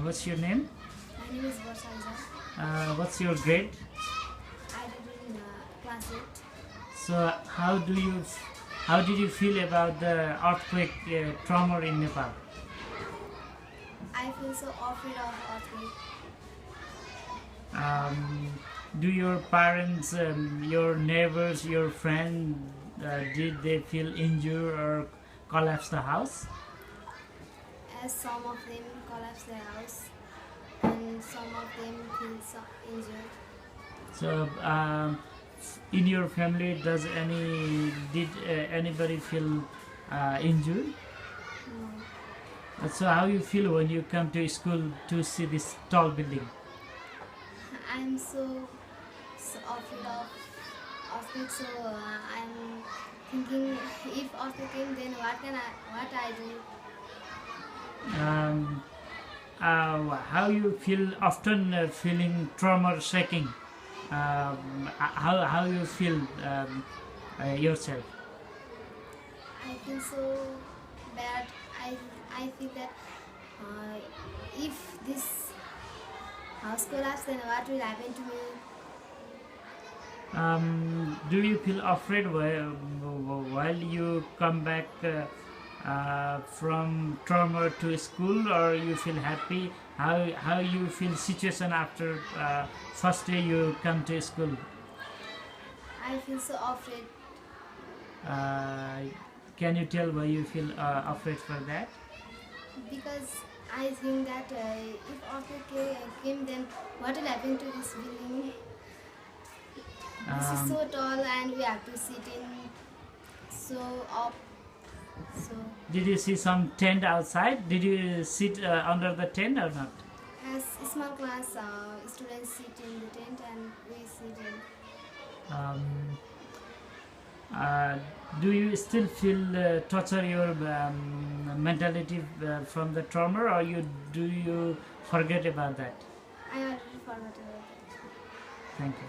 What's your name? My name is Borsa. What's your grade? I did in class 8. So how did you feel about the earthquake tremor in Nepal? I feel so afraid of earthquake. Do your parents, your neighbors, your friends, did they feel injured or collapse the house? As some of them collapse their house and some of them feel so injured. So, in your family, did anybody feel injured? No. So, how you feel when you come to school to see this tall building? I'm so afraid of earthquake, so I'm thinking if earthquake came, then what I do? How you feel often feeling tremor shaking? How you feel yourself? I feel so bad. I feel that if this house collapse, then what will happen to me? Do you feel afraid while you come back from trauma to school, or you feel happy? How you feel situation after first day you come to school? I feel so afraid Can you tell why you feel afraid for that? because I think that if earthquake came, then what will happen to this building? This is so tall and we have to sit in so up. So Did you see some tent outside? Did you sit under the tent or not? as small class students sit in the tent and we sit in. Do you still feel torture your mentality from the trauma, or do you forget about that? I already forgot about it. Thank you.